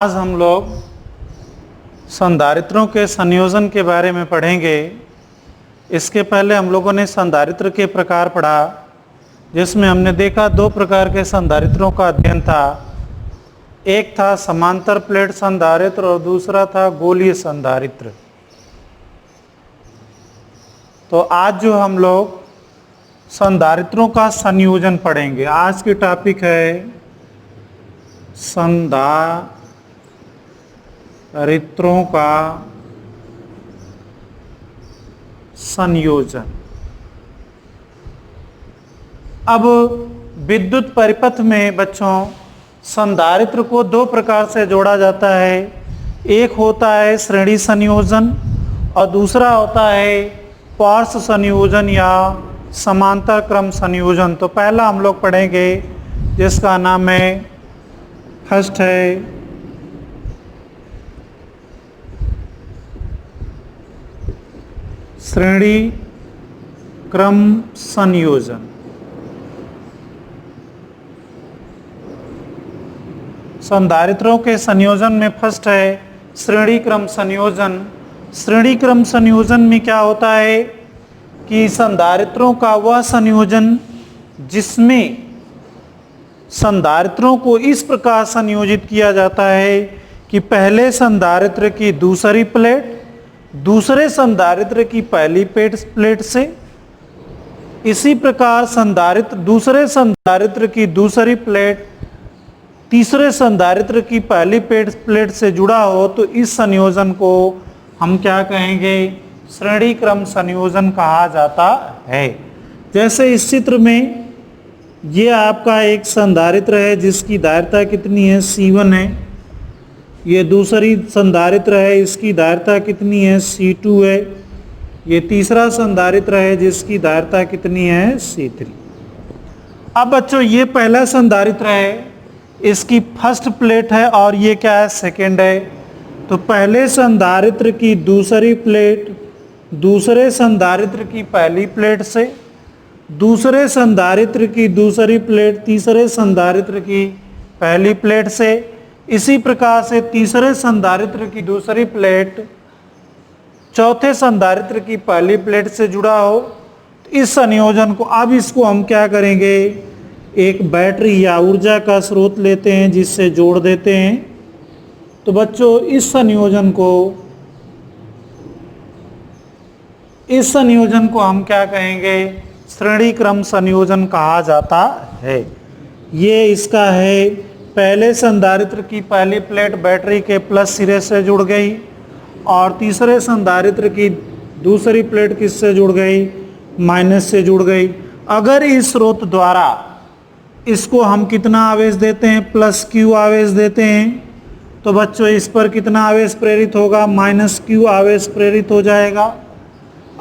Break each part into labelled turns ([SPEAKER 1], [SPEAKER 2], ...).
[SPEAKER 1] आज हम लोग संधारित्रों के संयोजन के बारे में पढ़ेंगे। इसके पहले हम लोगों ने संधारित्र के प्रकार पढ़ा, जिसमें हमने देखा दो प्रकार के संधारित्रों का अध्ययन था। एक था समांतर प्लेट संधारित्र और दूसरा था गोलीय संधारित्र। तो आज जो हम लोग संधारित्रों का संयोजन पढ़ेंगे, आज की टॉपिक है संधारित्रों का संयोजन। अब विद्युत परिपथ में बच्चों संधारित्र को दो प्रकार से जोड़ा जाता है। एक होता है श्रेणी संयोजन और दूसरा होता है पार्श्व संयोजन या समांतर क्रम संयोजन। तो पहला हम लोग पढ़ेंगे जिसका नाम है, फर्स्ट है श्रेणी क्रम संयोजन। संधारित्रों के संयोजन में फर्स्ट है श्रेणी क्रम संयोजन। श्रेणी क्रम संयोजन में क्या होता है कि संधारित्रों का वह संयोजन जिसमें संधारित्रों को इस प्रकार संयोजित किया जाता है कि पहले संधारित्र की दूसरी प्लेट दूसरे संधारित्र की पहली प्लेट से, इसी प्रकार दूसरे संधारित्र की दूसरी प्लेट तीसरे संधारित्र की पहली प्लेट से जुड़ा हो, तो इस संयोजन को हम क्या कहेंगे? श्रेणी क्रम संयोजन कहा जाता है। जैसे इस चित्र में ये आपका एक संधारित्र है जिसकी धारिता कितनी है? C1 है। ये दूसरी संधारित्र है, इसकी धारिता कितनी है? C2 है। ये तीसरा संधारित्र है जिसकी धारिता कितनी है? C3। अब बच्चों ये पहला संधारित्र है, इसकी फर्स्ट प्लेट है और ये क्या है? सेकेंड है। तो पहले संधारित्र की दूसरी प्लेट दूसरे संधारित्र की पहली प्लेट से, दूसरे संधारित्र की दूसरी प्लेट तीसरे संधारित्र की पहली प्लेट से, इसी प्रकार से तीसरे संधारित्र की दूसरी प्लेट चौथे संधारित्र की पहली प्लेट से जुड़ा हो, तो इस संयोजन को, अब इसको हम क्या करेंगे? एक बैटरी या ऊर्जा का स्रोत लेते हैं जिससे जोड़ देते हैं। तो बच्चों इस संयोजन को हम क्या कहेंगे? श्रेणी क्रम संयोजन कहा जाता है। ये इसका है, पहले संधारित्र की पहली प्लेट बैटरी के प्लस सिरे से जुड़ गई और तीसरे संधारित्र की दूसरी प्लेट किससे जुड़ गई? माइनस से जुड़ गई। अगर इस स्रोत द्वारा इसको हम कितना आवेश देते हैं? प्लस Q आवेश देते हैं, तो बच्चों इस पर कितना आवेश प्रेरित होगा? माइनस Q आवेश प्रेरित हो जाएगा।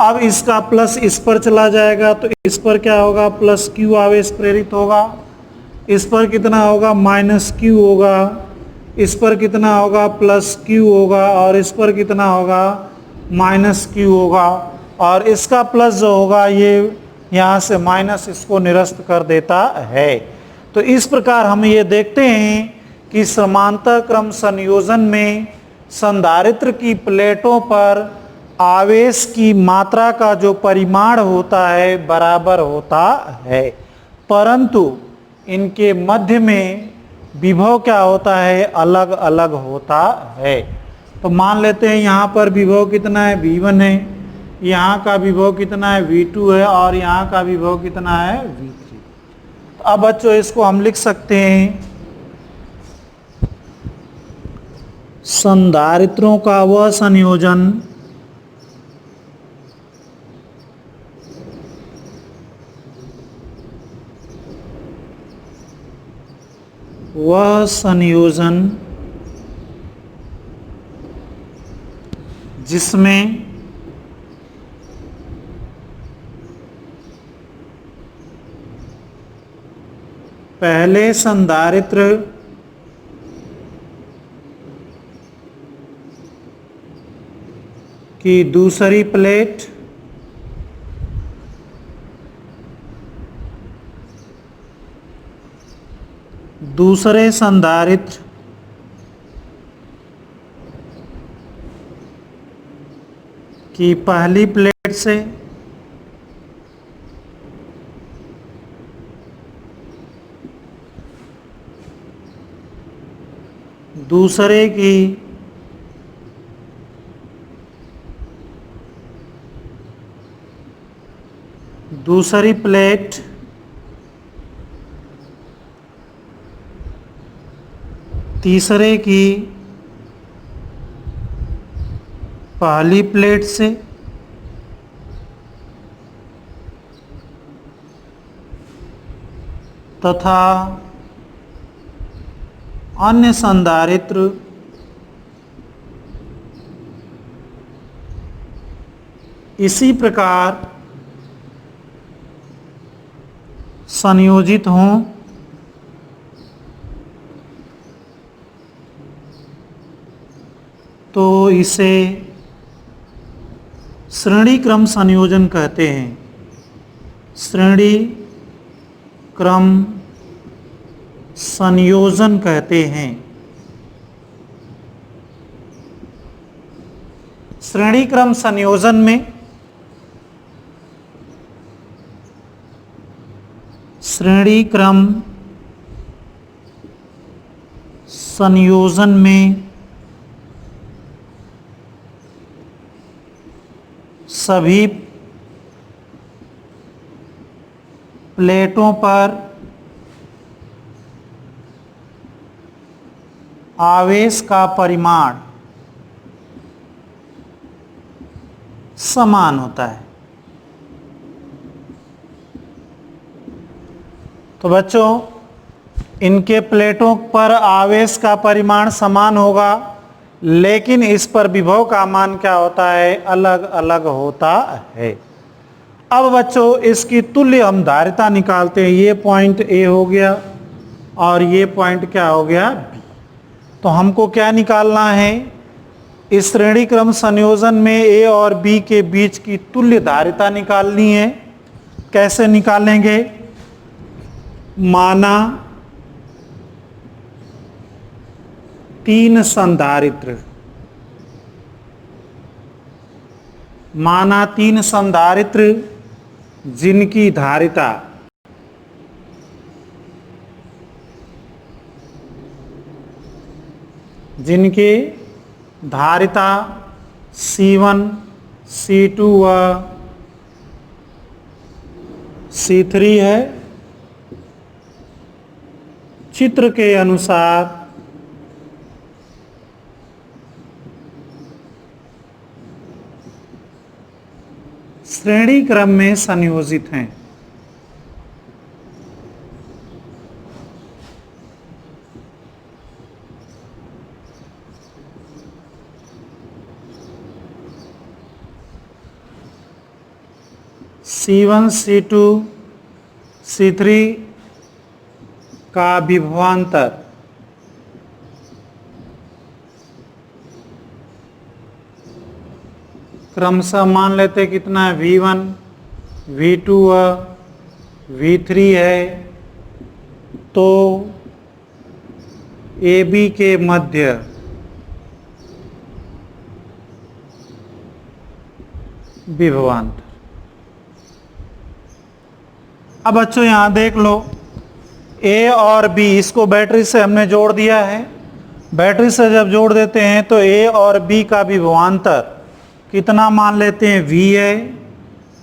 [SPEAKER 1] अब इसका प्लस इस पर चला जाएगा तो इस पर क्या होगा? प्लस Q आवेश प्रेरित होगा। इस पर कितना होगा? माइनस Q होगा। इस पर कितना होगा? प्लस Q होगा। और इस पर कितना होगा? माइनस Q होगा। और इसका प्लस जो होगा ये यहाँ से माइनस इसको निरस्त कर देता है। तो इस प्रकार हम ये देखते हैं कि समांतर क्रम संयोजन में संधारित्र की प्लेटों पर आवेश की मात्रा का जो परिमाण होता है बराबर होता है, परंतु इनके मध्य में विभव क्या होता है? अलग अलग होता है। तो मान लेते हैं यहाँ पर विभव कितना है? V1 है। यहाँ का विभव कितना है? V2 है। और यहाँ का विभव कितना है? V3। तो अब बच्चों इसको हम लिख सकते हैं, संधारित्रों का वह संयोजन जिसमें पहले संधारित्र की दूसरी प्लेट दूसरे संधारित्र कि पहली प्लेट से दूसरे की दूसरी प्लेट तीसरे की पहली प्लेट से तथा अन्य संधारित्र इसी प्रकार संयोजित हों तो इसे श्रेणी क्रम संयोजन कहते हैं। श्रेणी क्रम संयोजन कहते हैं। श्रेणी क्रम संयोजन में श्रेणी क्रम संयोजन में सभी प्लेटों पर आवेश का परिमाण समान होता है। तो बच्चों, इनके प्लेटों पर आवेश का परिमाण समान होगा, लेकिन इस पर विभव का मान क्या होता है? अलग अलग होता है। अब बच्चों, इसकी तुल्य हम धारिता निकालते हैं। ये पॉइंट ए हो गया और ये पॉइंट क्या हो गया? बी। तो हमको क्या निकालना है? इस श्रेणी क्रम संयोजन में ए और बी के बीच की तुल्य धारिता निकालनी है। कैसे निकालेंगे? माना तीन संधारित्र, माना तीन संधारित्र जिनकी धारिता जिनके धारिता C1, C2 व C3 है। चित्र के अनुसार श्रेणी क्रम में संयोजित हैं। C1, C2, C3 का विभवांतर क्रमशः मान लेते कितना है? V1, V2 व V3 है। तो AB के मध्य विभवांतर। अब बच्चों यहां देख लो, A और B इसको बैटरी से हमने जोड़ दिया है। बैटरी से जब जोड़ देते हैं तो A और B का विभवांतर कितना मान लेते हैं? V है।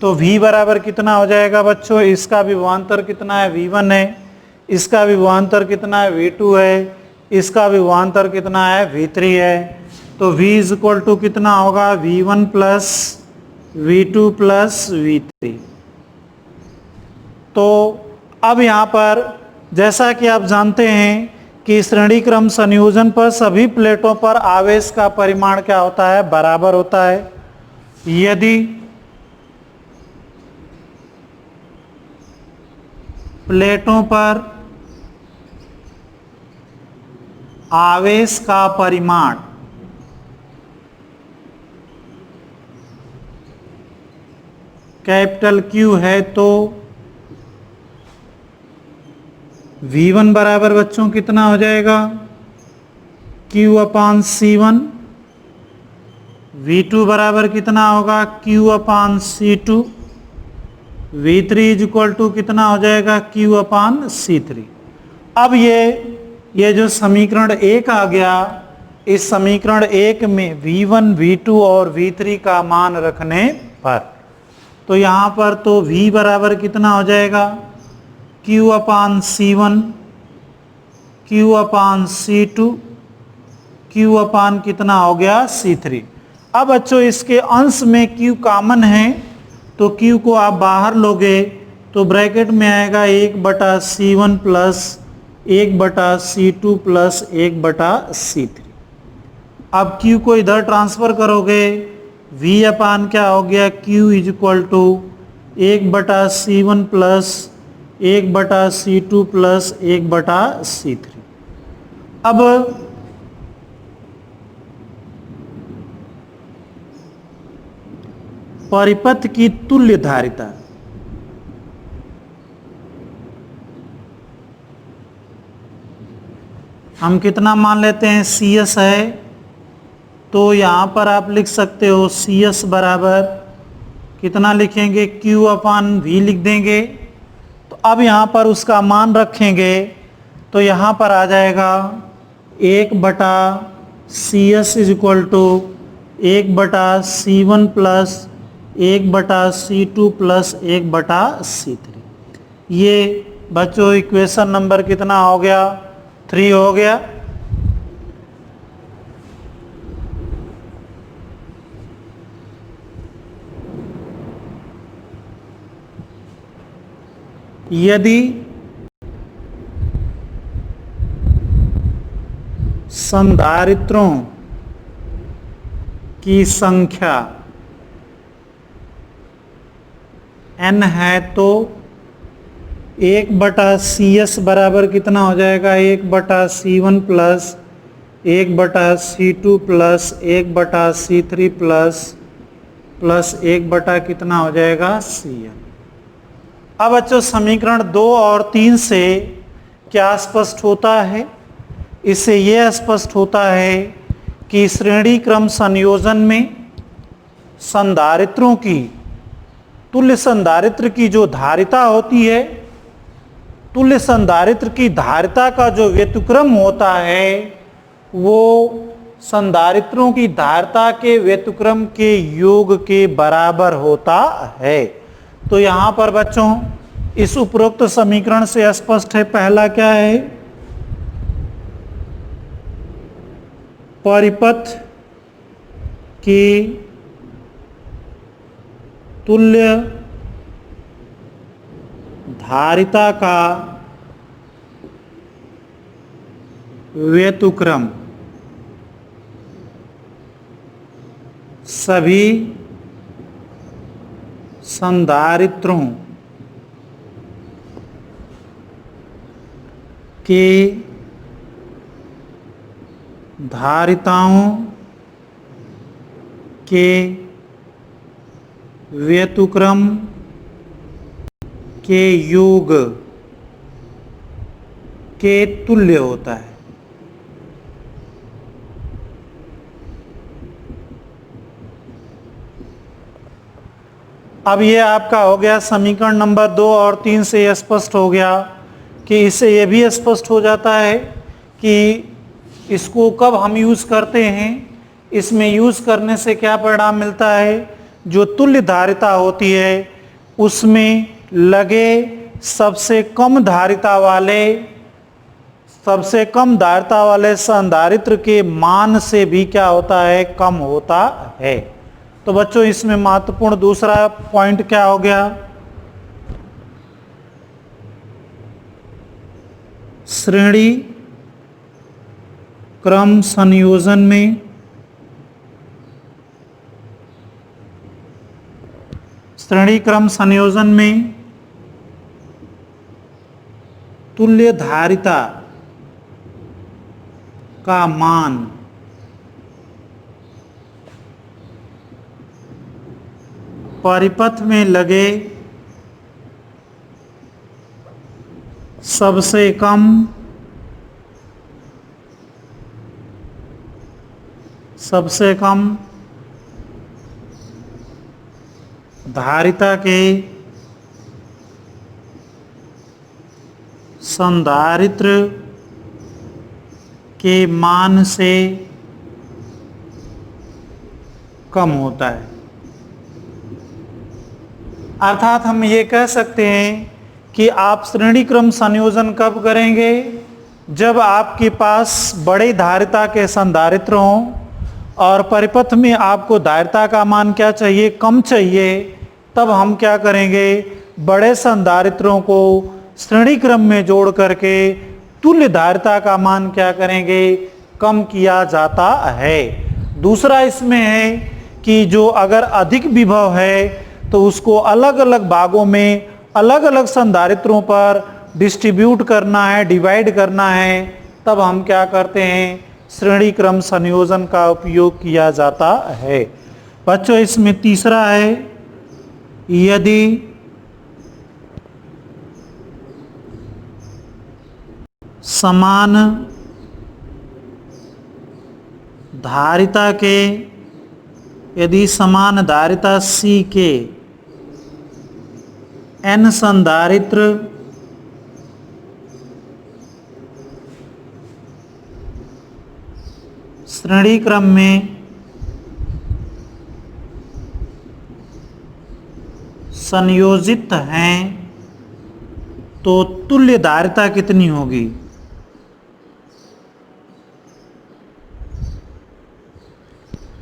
[SPEAKER 1] तो V बराबर कितना हो जाएगा बच्चों? इसका विभवांतर कितना है? V1 है। इसका विभवांतर कितना है? V2 है। इसका विभवांतर कितना है? V3 है। तो V इज इक्वल टू कितना होगा? V1 plus V2 plus V3। तो अब यहाँ पर जैसा कि आप जानते हैं कि श्रेणी क्रम संयोजन पर सभी प्लेटों पर आवेश का परिमाण क्या होता है? बराबर होता है। यदि प्लेटों पर आवेश का परिमाण कैपिटल Q है तो V1 बराबर बच्चों कितना हो जाएगा? Q/C1। V2 बराबर कितना होगा Q upon C2, V3 is equal to कितना हो जाएगा Q अपान C3। अब ये जो समीकरण एक आ गया, इस समीकरण एक में V1, V2 और V3 का मान रखने पर तो यहां पर तो V बराबर कितना हो जाएगा Q अपान C1, Q upon C2, Q अपान कितना हो गया C3। अब बच्चों इसके अंश में Q कॉमन है तो Q को आप बाहर लोगे तो ब्रैकेट में आएगा 1/C1 plus 1/C2 plus 1/C3। अब Q को इधर ट्रांसफर करोगे, V अपान क्या हो गया Q is equal to 1/C1 plus 1/C2 plus 1/C3। अब परिपथ की तुल्य धारिता, हम कितना मान लेते हैं CS है, तो यहां पर आप लिख सकते हो CS बराबर कितना लिखेंगे Q अपान V लिख देंगे। तो अब यहां पर उसका मान रखेंगे तो यहां पर आ जाएगा 1/CS is equal to 1/C1 plus 1/C2 plus 1/C3। ये बच्चों इक्वेशन नंबर कितना हो गया 3 हो गया। यदि संधारित्रों की संख्या n है तो 1/CS बराबर कितना हो जाएगा 1/C1 plus 1/C2 plus 1/C3 plus 1 कितना हो जाएगा Cn। अब बच्चों समीकरण 2 और 3 से क्या स्पष्ट होता है, इससे यह स्पष्ट होता है कि श्रेणी क्रम संयोजन में संधारित्रों की तुल्य संधारित्र की जो धारिता होती है, तुल्य संधारित्र की धारिता का जो व्युत्क्रम होता है वो संधारित्रों की धारिता के व्युत्क्रम के योग के बराबर होता है। तो यहां पर बच्चों इस उपरोक्त समीकरण से स्पष्ट है, पहला क्या है परिपथ की तुल्य धारिता का व्युत्क्रम सभी संधारित्रों के धारिताओं के व्युत्क्रम के योग के तुल्य होता है। अब ये आपका हो गया समीकरण नंबर 2 और 3 से यह स्पष्ट हो गया कि इससे यह भी स्पष्ट हो जाता है कि इसको कब हम यूज करते हैं। इसमें यूज करने से क्या परिणाम मिलता है, जो तुल्य धारिता होती है उसमें लगे सबसे कम धारिता वाले संधारित्र के मान से भी क्या होता है कम होता है। तो बच्चों इसमें महत्वपूर्ण दूसरा पॉइंट क्या हो गया, श्रेणी क्रम संयोजन में तुल्य धारिता का मान परिपथ में लगे सबसे कम धारिता के संधारित्र के मान से कम होता है। अर्थात हम ये कह सकते हैं कि आप श्रेणी क्रम संयोजन कब करेंगे, जब आपके पास बड़े धारिता के संधारित्र हों और परिपथ में आपको धारिता का मान क्या चाहिए, कम चाहिए। तब हम क्या करेंगे, बड़े संधारित्रों को श्रेणी क्रम में जोड़ करके तुल्य धारिता का मान क्या करेंगे, कम किया जाता है। दूसरा इसमें है कि जो अगर अधिक विभव है तो उसको अलग अलग भागों में अलग अलग संधारित्रों पर डिस्ट्रीब्यूट करना है, डिवाइड करना है। तब हम क्या करते हैं, श्रेणी क्रम संयोजन का उपयोग किया जाता है। बच्चों इसमें तीसरा है, यदि समान धारिता के, यदि समान धारिता C के n संधारित्र श्रेणी क्रम में संयोजित हैं तो तुल्य धारिता कितनी होगी।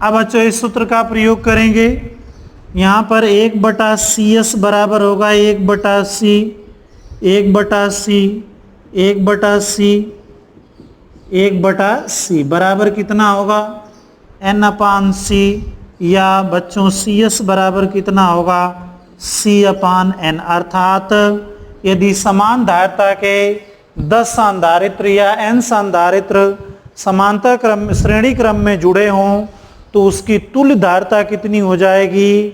[SPEAKER 1] अब बच्चों इस सूत्र का प्रयोग करेंगे। यहाँ पर 1/CS बराबर होगा 1/C, 1/C, 1/C, 1/C बराबर कितना होगा, n/C, या बच्चों CS बराबर कितना होगा, C/n। अर्थात यदि समान धारिता के 10 संधारित्र या n संधारित्र समांतर क्रम श्रेणी क्रम में जुड़े हों तो उसकी तुल्य धारिता कितनी हो जाएगी,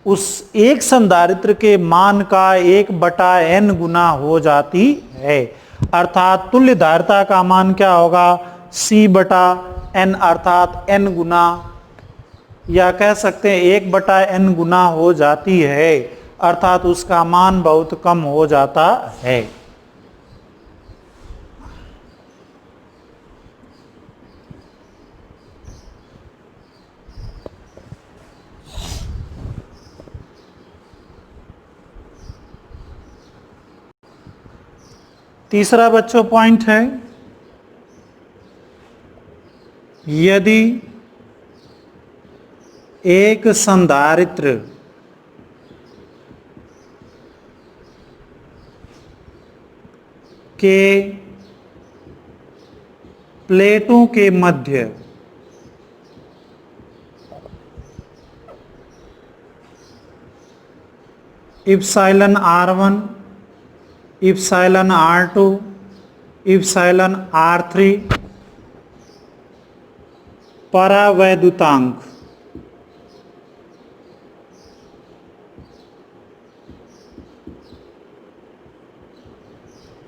[SPEAKER 1] उस एक संधारित्र के मान का 1/n गुना हो जाती है। अर्थात तुल्य धारिता का मान क्या होगा, C/n, अर्थात n गुना, या कह सकते हैं 1/n गुना हो जाती है। अर्थात उसका मान बहुत कम हो जाता है। तीसरा बच्चों पॉइंट है, यदि एक संधारित्र के प्लेटों के मध्य epsilon r1, epsilon r2, epsilon r3 परावैद्युतांक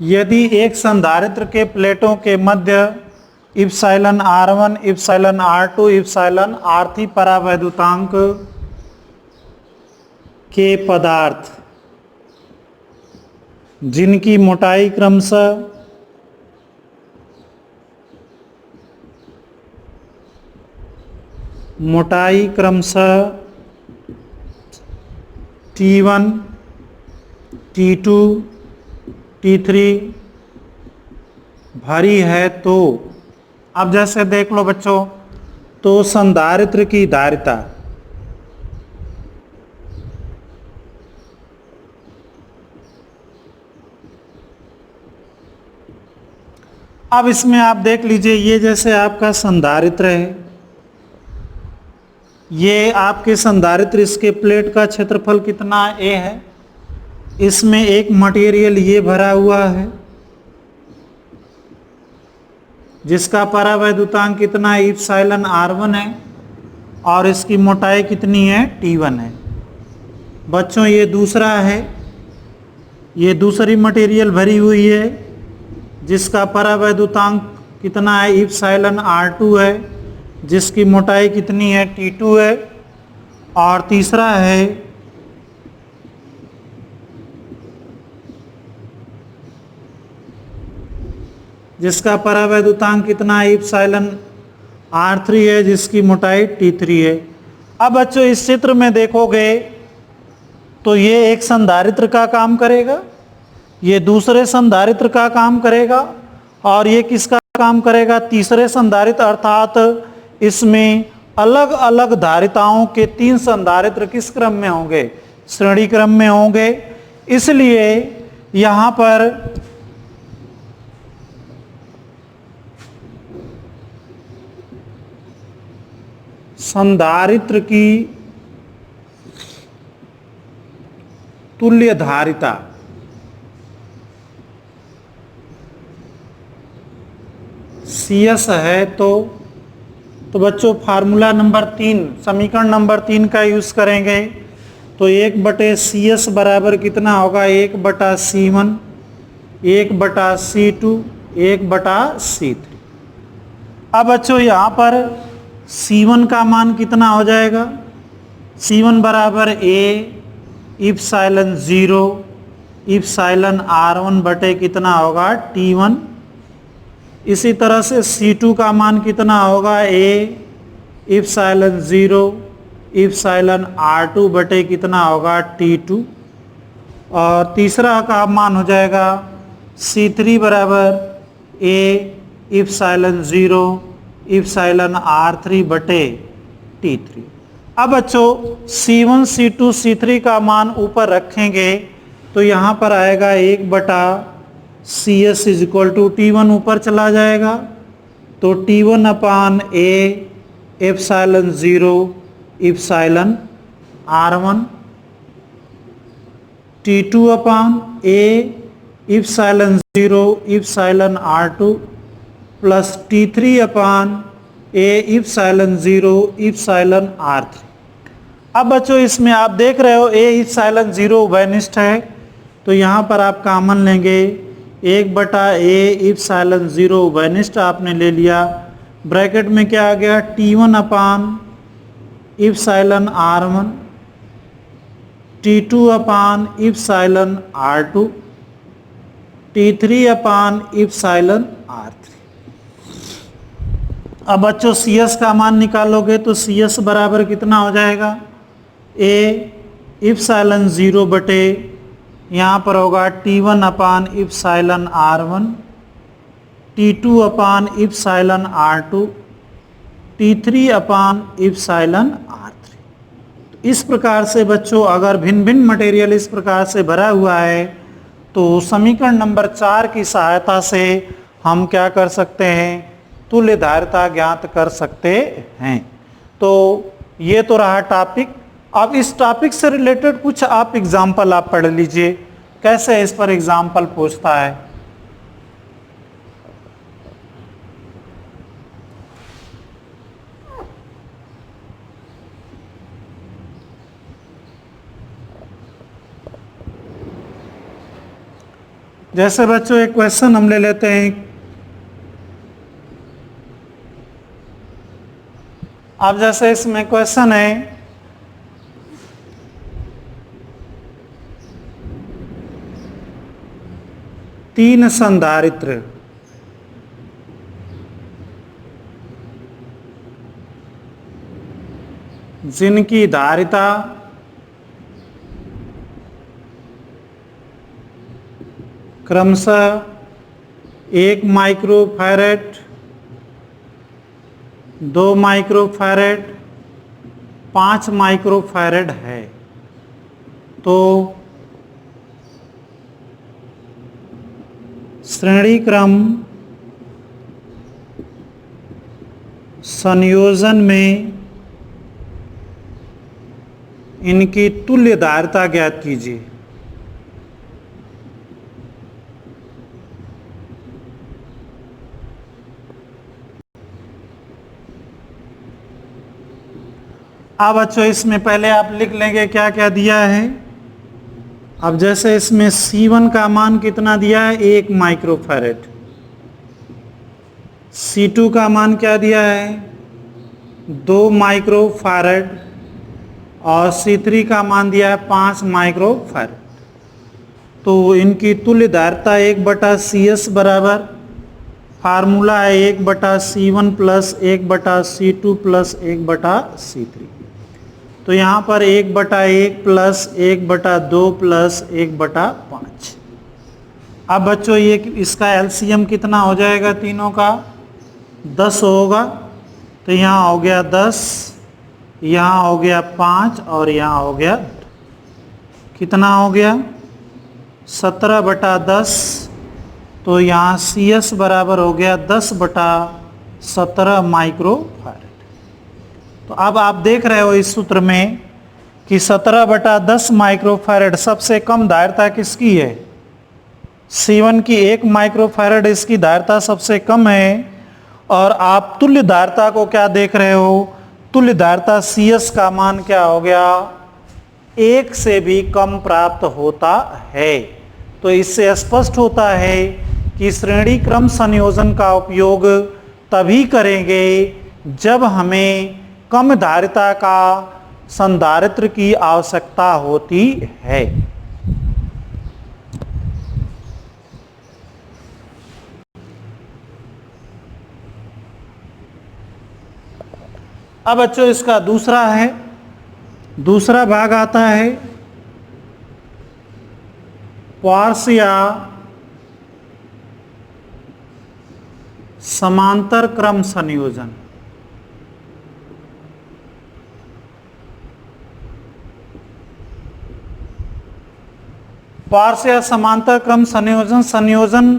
[SPEAKER 1] यदि एक संधारित्र के प्लेटों के मध्य epsilon r1, epsilon r2, epsilon r3 परावैद्युतांक के पदार्थ जिनकी मोटाई क्रमशः T1, T2, T3 भारी है, तो अब जैसे देख लो बच्चों, तो संधारित्र की धारिता अब इसमें आप देख लीजिए, ये जैसे आपका संधारित्र है, ये आपके संधारित्र, इसके प्लेट का क्षेत्रफल कितना A है, इसमें एक मटेरियल ये भरा हुआ है जिसका परावैद्युतांक कितना है, इप्सिलॉन r1 है, और इसकी मोटाई कितनी है, T1 है। बच्चों ये दूसरा है, ये दूसरी मटेरियल भरी हुई है जिसका परावैद्युतांक कितना है, इप्सिलॉन r2 है, जिसकी मोटाई कितनी है, T2 है। और तीसरा है जिसका परावैद्युतांक कितना है, इप्सिलॉन r3 है, जिसकी मोटाई t3 है। अब बच्चों इस चित्र में देखोगे तो ये एक संधारित्र का काम करेगा, ये दूसरे संधारित्र का काम करेगा, और ये किसका काम करेगा, तीसरे संधारित्र। अर्थात इसमें अलग अलग धारिताओं के 3 संधारित्र किस क्रम में होंगे, श्रेणी क्रम में होंगे। इसलिए यहां पर संधारित्र की तुल्य धारिता CS है तो बच्चों फार्मूला नंबर 3, समीकरण नंबर 3 का यूज करेंगे। तो 1/CS बराबर कितना होगा, 1/C1, 1/C2, 1/C3। अब बच्चों यहाँ पर C1 का मान कितना हो जाएगा, C1 बराबर A इप्सिलॉन 0 इप्सिलॉन R1 बटे कितना होगा, T1। इसी तरह से C2 का मान कितना होगा, A इप्सिलॉन 0 इप्सिलॉन R2 बटे कितना होगा, T2। और तीसरा का मान हो जाएगा C3 बराबर A इप्सिलॉन 0 इप्सिलॉन R3 बटे T3। अब बच्चों C1 C2 C3 का मान ऊपर रखेंगे तो यहाँ पर आएगा 1/CS is equal to T1 ऊपर चला जाएगा, तो T1 upon A epsilon 0 epsilon R1, T2 upon A epsilon 0 epsilon R2 plus T3 upon A epsilon 0 epsilon R3। अब बच्चों इसमें आप देख रहे हो A इप्सिलॉन 0 उभयनिष्ठ है, तो यहाँ पर आप कॉमन लेंगे 1/A इप्सिलॉन 0 उभयनिष्ठ आपने ले लिया। ब्रैकेट में क्या आ गया, T1 अपान इप्सिलॉन R1, T2 अपान इप्सिलॉन R2, T3 अपान इप्सिलॉन R3। अब बच्चों CS का मान निकालोगे तो CS बराबर कितना हो जाएगा, A इप्सिलॉन 0 बटे यहाँ पर होगा T1 अपान इप्सिलॉन R1, T2 अपान इप्सिलॉन R2, T3 अपान इप्सिलॉन R3। इस प्रकार से बच्चों अगर भिन्न भिन्न मटेरियल इस प्रकार से भरा हुआ है तो समीकरण नंबर 4 की सहायता से हम क्या कर सकते हैं, तुल्य धारिता ज्ञात कर सकते हैं। तो ये तो रहा टॉपिक। अब इस टॉपिक से रिलेटेड कुछ आप एग्जाम्पल आप पढ़ लीजिए, कैसे इस पर एग्जाम्पल पूछता है। जैसे बच्चों एक क्वेश्चन हम ले लेते हैं। अब जैसे इसमें क्वेश्चन है, तीन संधारित्र जिनकी धारिता क्रमशः 1 माइक्रोफैरेड, 2 माइक्रोफैरेड, 5 माइक्रोफैरेड है, तो श्रेणी क्रम संयोजन में इनकी तुल्य धारिता ज्ञात कीजिए। अब बच्चों इसमें पहले आप लिख लेंगे क्या क्या दिया है। अब जैसे इसमें C1 का मान कितना दिया है, 1 माइक्रोफैरेड। C2 का मान क्या दिया है, 2 माइक्रोफैरेड। और C3 का मान दिया है 5 माइक्रोफैरेड। तो इनकी तुल्य धारिता 1/CS बराबर फार्मूला है 1/C1 plus 1/C2 plus 1/C3। तो यहाँ पर 1/1 प्लस 1/2 प्लस 1/5। अब बच्चों ये इसका एलसीएम कितना हो जाएगा, तीनों का 10 होगा। तो यहाँ हो गया 10, यहाँ हो गया 5 और यहाँ हो गया, कितना हो गया 17/10। तो यहाँ CS बराबर हो गया 10/17 माइक्रोफैरड। तो अब आप देख रहे हो इस सूत्र में कि 17/10 माइक्रोफैरड सबसे कम धारिता किसकी है, C1 की 1 माइक्रोफैरड इसकी धारिता सबसे कम है। और आप तुल्य धारिता को क्या देख रहे हो, तुल्य धारिता CS का मान क्या हो गया, 1 से भी कम प्राप्त होता है। तो इससे स्पष्ट होता है कि श्रेणी क्रम संयोजन का उपयोग तभी करेंगे जब हमें कम धारिता का संधारित्र की आवश्यकता होती है। अब बच्चों इसका दूसरा भाग आता है पार्श्व या समांतर क्रम संयोजन। पार्श्व या समांतर क्रम संयोजन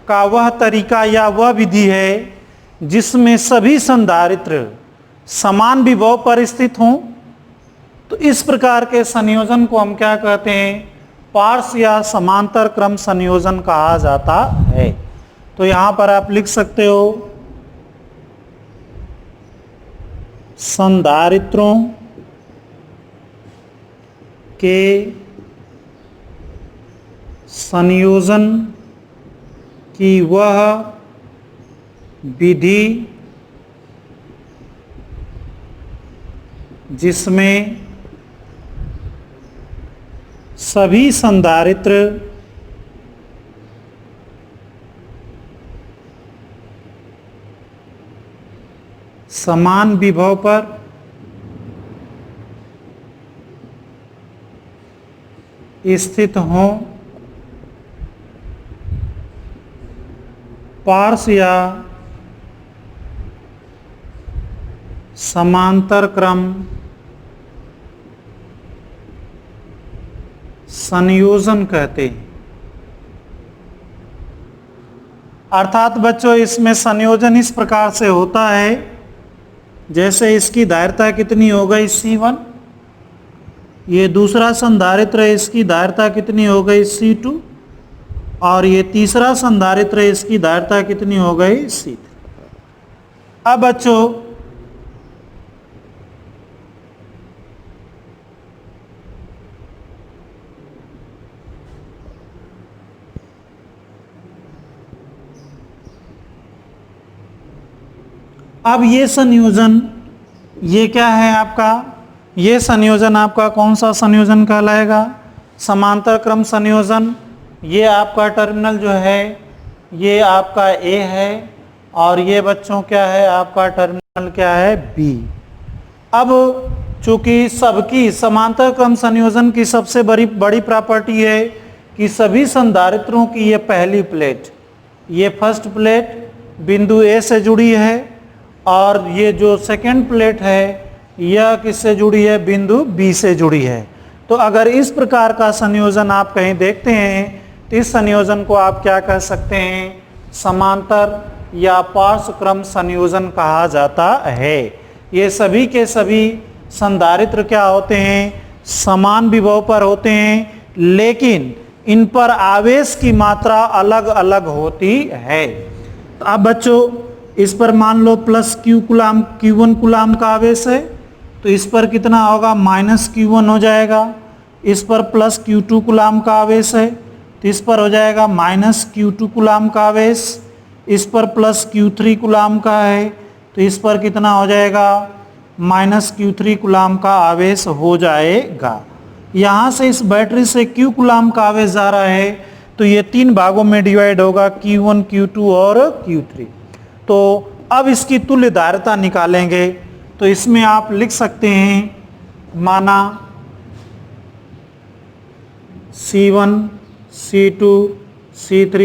[SPEAKER 1] का वह तरीका या वह विधि है जिसमें सभी संधारित्र समान विभव पर स्थित हों। तो इस प्रकार के संयोजन को हम क्या कहते हैं, पार्श्व या समांतर क्रम संयोजन कहा जाता है। तो यहां पर आप लिख सकते हो संधारित्रों के संयोजन की वह विधि जिसमें सभी संधारित्र समान विभव पर स्थित हों। पार्श्व या समांतर क्रम संयोजन कहते हैं। अर्थात बच्चों इसमें संयोजन इस प्रकार से होता है, जैसे इसकी धारिता कितनी हो गई C1, ये दूसरा संधारित्र है इसकी धारिता कितनी हो गई C2, और ये तीसरा संधारित्र है इसकी धारिता कितनी हो गई C3। अब बच्चों अब ये संयोजन, ये क्या है आपका, ये संयोजन आपका कौन सा संयोजन कहलाएगा, समांतर क्रम संयोजन। ये आपका टर्मिनल जो है ये आपका A है, और ये बच्चों क्या है आपका टर्मिनल क्या है B। अब चूंकि सबकी समांतर क्रम संयोजन की सबसे बड़ी प्रॉपर्टी है कि सभी संधारित्रों की ये पहली प्लेट, ये फर्स्ट प्लेट बिंदु A से जुड़ी है, और ये जो सेकंड प्लेट है यह किससे जुड़ी है, बिंदु B से जुड़ी है। तो अगर इस प्रकार का संयोजन आप कहीं देखते हैं तो इस संयोजन को आप क्या कह सकते हैं, समांतर या पार्श्व क्रम संयोजन कहा जाता है। ये सभी के सभी संधारित्र क्या होते हैं, समान विभव पर होते हैं, लेकिन इन पर आवेश की मात्रा अलग अलग होती है। तो अब बच्चों इस पर मान लो प्लस Q1 कूलाम का आवेश है, तो इस पर कितना होगा -Q1 हो जाएगा। इस पर प्लस Q2 कूलाम का आवेश है, तो इस पर हो जाएगा -Q2 कूलाम का आवेश। इस पर प्लस Q3 कूलाम का है, तो इस पर कितना हो जाएगा -Q3 कूलाम का आवेश हो जाएगा। यहाँ से इस बैटरी से Q कूलाम का आवेश जा रहा है, तो ये 3 भागों में डिवाइड होगा, Q1, Q2 और Q3। तो अब इसकी तुल्य धारिता निकालेंगे। तो इसमें आप लिख सकते हैं, माना C1, C2, C3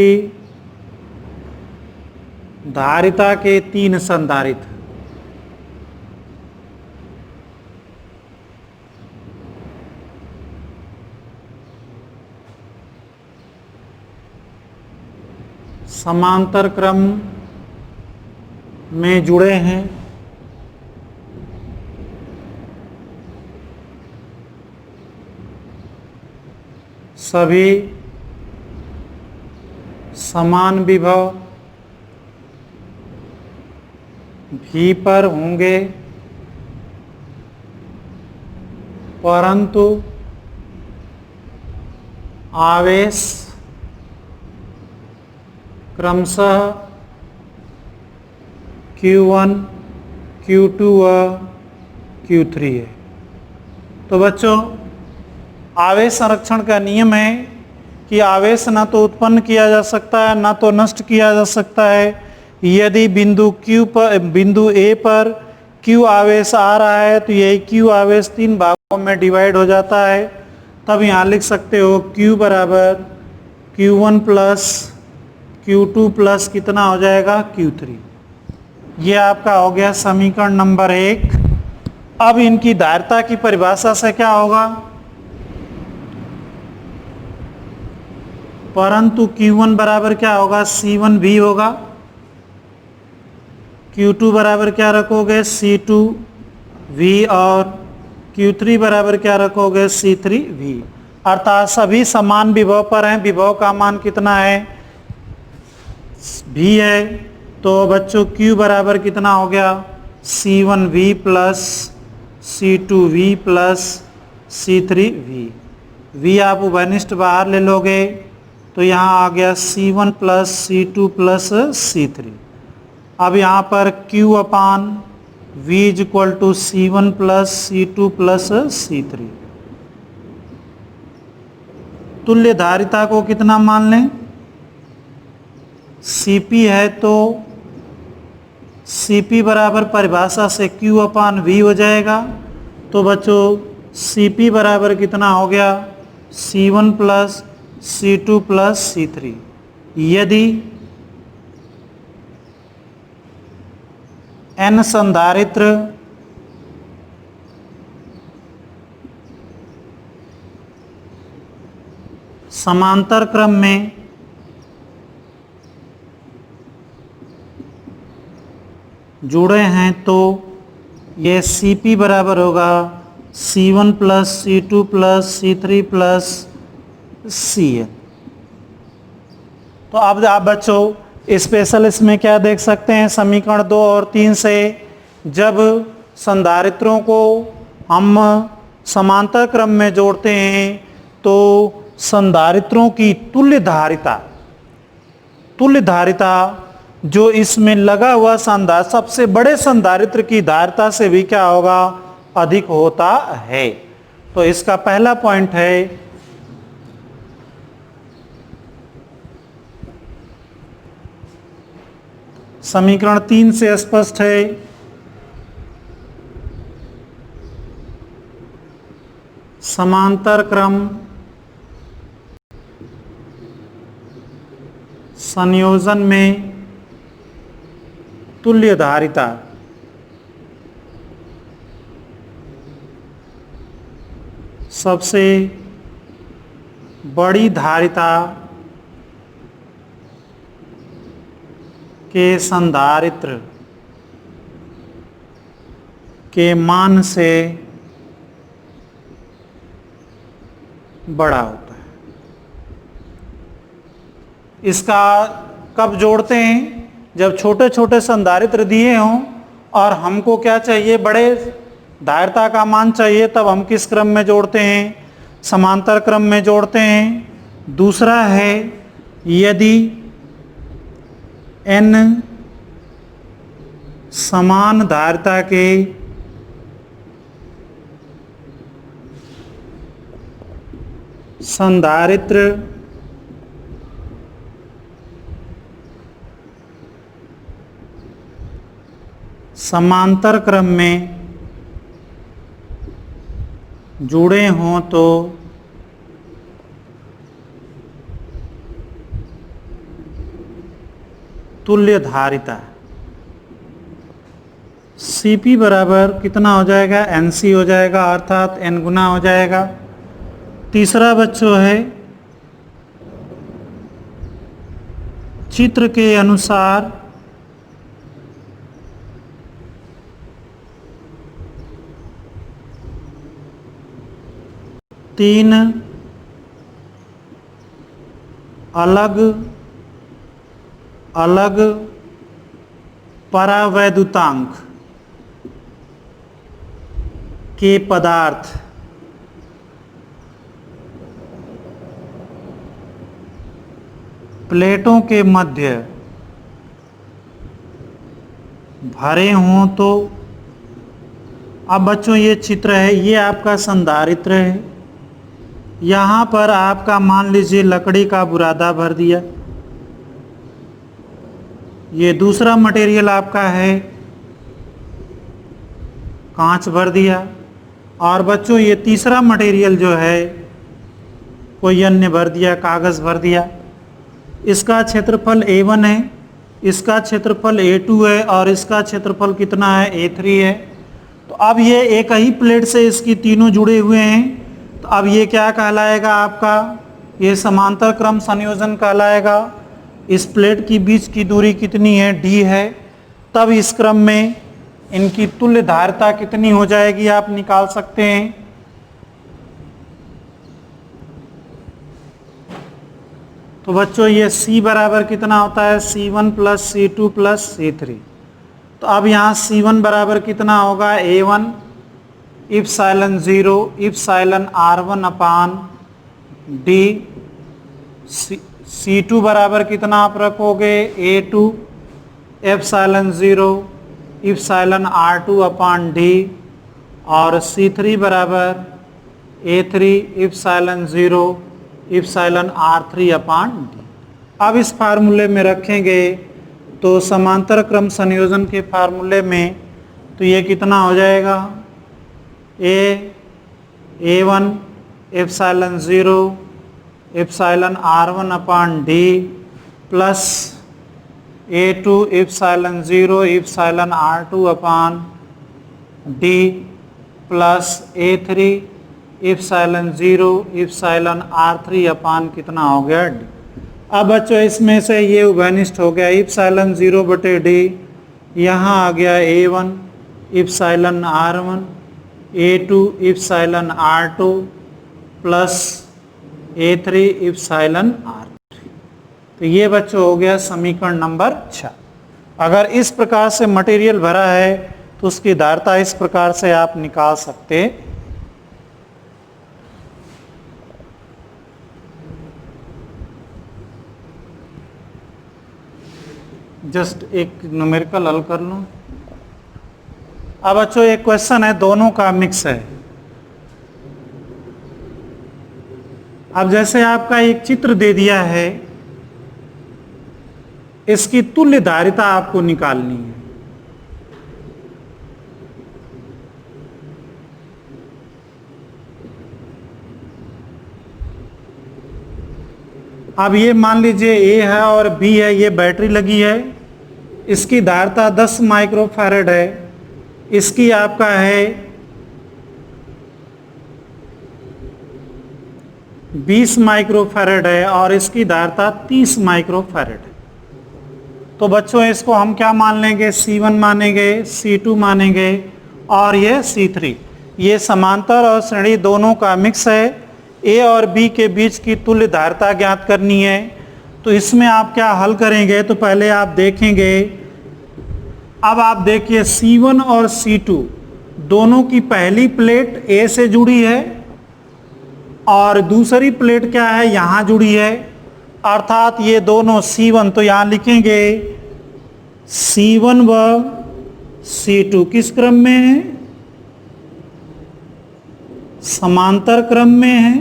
[SPEAKER 1] धारिता के 3 संधारित्र। समांतर क्रम में जुड़े हैं। सभी समान विभव V पर होंगे, परंतु आवेश क्रमशः Q1, Q2 व Q3 है। तो बच्चों, आवेश संरक्षण का नियम है कि आवेश ना तो उत्पन्न किया जा सकता है ना तो नष्ट किया जा सकता है। यदि बिंदु A पर Q आवेश आ रहा है तो यही Q आवेश 3 भागों में डिवाइड हो जाता है। तब यहाँ लिख सकते हो Q बराबर Q1 प्लस Q2 प्लस कितना हो जाएगा, Q3। ये आपका हो गया समीकरण नंबर 1। अब इनकी धारिता की परिभाषा से क्या होगा, परंतु Q1 बराबर क्या होगा, C1V होगा। Q2 बराबर क्या रखोगे, C2V और Q3 बराबर क्या रखोगे, C3V। अर्थात सभी समान विभव पर हैं। विभव का मान कितना है, V है। तो बच्चों Q बराबर कितना हो गया, C1V plus C2V plus C3V। V आप उभयनिष्ठ बाहर ले लोगे तो यहाँ आ गया C1 plus C2 plus C3। अब यहाँ पर Q upon V is equal to C1 plus C2 plus C3। तुल्य धारिता को कितना मान लें, Cp है तो Cp बराबर परिभाषा से Q अपान V हो जाएगा। तो बच्चों Cp बराबर कितना हो गया, C1 plus C2 plus C3। यदि n संधारित्र समांतर क्रम में जुड़े हैं तो ये Cp बराबर होगा C1 plus C2 plus C3 plus Cn। तो अब आप बच्चों स्पेशल इसमें क्या देख सकते हैं, समीकरण 2 और 3 से जब संधारित्रों को हम समांतर क्रम में जोड़ते हैं तो संधारित्रों की तुल्य धारिता जो इसमें लगा हुआ संधारित्र सबसे बड़े संधारित्र की धारिता से भी क्या होगा, अधिक होता है। तो इसका पहला पॉइंट है समीकरण 3 से स्पष्ट है समांतर क्रम संयोजन में तुल्य धारिता सबसे बड़ी धारिता के संधारित्र के मान से बड़ा होता है। इसका कब जोड़ते हैं, जब छोटे छोटे संधारित्र दिए हों और हमको क्या चाहिए, बड़े धारिता का मान चाहिए, तब हम किस क्रम में जोड़ते हैं, समांतर क्रम में जोड़ते हैं। दूसरा है यदि n समान धारिता के संधारित्र समांतर क्रम में जुड़े हों तो तुल्य धारिता Cp बराबर कितना हो जाएगा, Nc हो जाएगा, अर्थात n गुना हो जाएगा। तीसरा बच्चों है चित्र के अनुसार तीन अलग अलग परावैद्युतांक के पदार्थ प्लेटों के मध्य भरे हों तो, अब बच्चों ये चित्र है, ये आपका संधारित्र है। यहाँ पर आपका मान लीजिए लकड़ी का बुरादा भर दिया, ये दूसरा मटेरियल आपका है कांच भर दिया, और बच्चों ये तीसरा मटेरियल जो है कोई अन्य भर दिया, कागज भर दिया। इसका क्षेत्रफल A1 है, इसका क्षेत्रफल A2 है, और इसका क्षेत्रफल कितना है, A3 है। तो अब ये एक ही प्लेट से इसकी तीनों जुड़े हुए हैं, तो अब ये क्या कहलाएगा आपका, ये समांतर क्रम संयोजन कहलाएगा। इस प्लेट की बीच की दूरी कितनी है, D है। तब इस क्रम में इनकी तुल्य धारिता कितनी हो जाएगी आप निकाल सकते हैं। तो बच्चों ये C बराबर कितना होता है, C1 plus C2 plus C3। तो अब यहाँ C1 बराबर कितना होगा, A1 इप्सिलॉन 0 इप्सिलॉन R1 अपान D। C2 बराबर कितना आप रखोगे, A2 इप्सिलॉन 0 इप्सिलॉन R2 अपान D, और C3 बराबर A3 इप्सिलॉन 0 इप्सिलॉन R3 अपान D। अब इस फार्मूले में रखेंगे तो समांतर क्रम संयोजन के फार्मूले में तो ये कितना हो जाएगा, A1 इप्सिलॉन 0 इप्सिलॉन R1 अपान D plus A2 epsilon 0 epsilon R2 अपान D plus A3 epsilon 0 epsilon R3 अपान कितना हो गया, D। अब बच्चों इसमें से ये उभयनिष्ठ हो गया, इप्सिलॉन 0 बटे D, यहाँ आ गया A1 epsilon R1 A2 epsilon R2 plus A3 epsilon R3। तो ये बच्चों हो गया समीकरण नंबर 6। अगर इस प्रकार से मटेरियल भरा है तो उसकी धारिता इस प्रकार से आप निकाल सकते। जस्ट एक न्यूमेरिकल हल कर लूं। अब बच्चों एक क्वेश्चन है, दोनों का मिक्स है। अब जैसे आपका एक चित्र दे दिया है, इसकी तुल्य धारिता आपको निकालनी है। अब ये मान लीजिए A है और B है, ये बैटरी लगी है, इसकी धारिता 10 माइक्रोफैरड है, इसकी आपका है 20 माइक्रोफैरड है, और इसकी धारिता 30 माइक्रोफैरड है। तो बच्चों इसको हम क्या मान लेंगे, C1 मानेंगे, C2 मानेंगे, और ये C3। ये समांतर और श्रेणी दोनों का मिक्स है। A और B के बीच की तुल्य धारिता ज्ञात करनी है। तो इसमें आप क्या हल करेंगे, तो पहले आप देखेंगे, अब आप देखिए C1 और C2 दोनों की पहली प्लेट A से जुड़ी है और दूसरी प्लेट क्या है, यहाँ जुड़ी है, अर्थात ये दोनों C1, तो यहाँ लिखेंगे C1 व C2 किस क्रम में है, समांतर क्रम में है।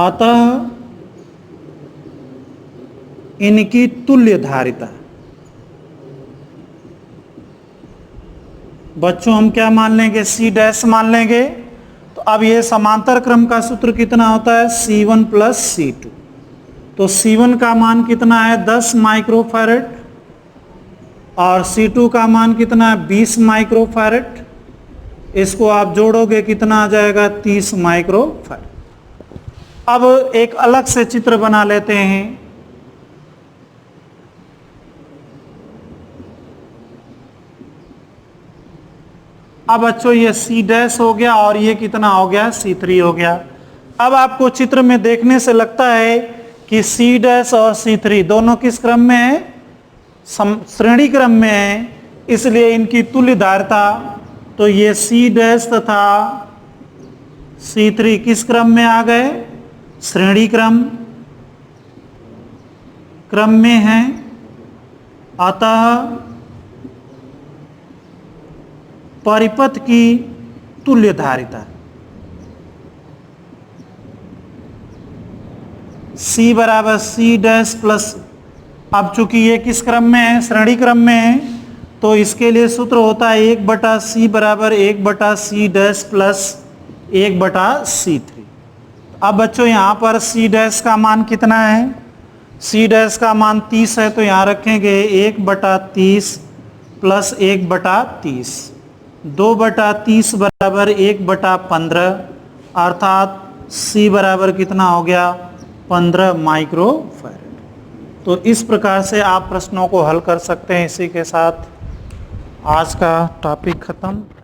[SPEAKER 1] अतः इनकी तुल्य धारिता बच्चों हम क्या मान लेंगे, सी डैश मान लेंगे। तो अब ये समांतर क्रम का सूत्र कितना होता है, C1 प्लस C2। तो C1 का मान कितना है 10 माइक्रोफैरड और C2 का मान कितना है 20 माइक्रोफैरड। इसको आप जोड़ोगे कितना आ जाएगा 30 माइक्रोफैरड। अब एक अलग से चित्र बना लेते हैं। अब बच्चों ये C डैश हो गया और ये कितना हो गया C3 हो गया। अब आपको चित्र में देखने से लगता है कि C डैश और C3 दोनों किस क्रम में है, श्रेणी क्रम में है, इसलिए इनकी तुल्य धारिता, तो ये C डैश तथा C3 किस क्रम में आ गए, श्रेणी क्रम में है। अतः परिपथ की तुल्य धारिता C बराबर C डैश प्लस, अब चूंकि ये किस क्रम में है, श्रेणी क्रम में है, तो इसके लिए सूत्र होता है 1/C बराबर 1/C डैश प्लस 1/C3। अब बच्चों यहाँ पर C डैश का मान कितना है, C डैश का मान 30 है, तो यहाँ रखेंगे 1/30 प्लस 1/30, 2/30 बराबर 1/15, अर्थात C बराबर कितना हो गया 15 माइक्रोफैरड। तो इस प्रकार से आप प्रश्नों को हल कर सकते हैं। इसी के साथ आज का टॉपिक खत्म।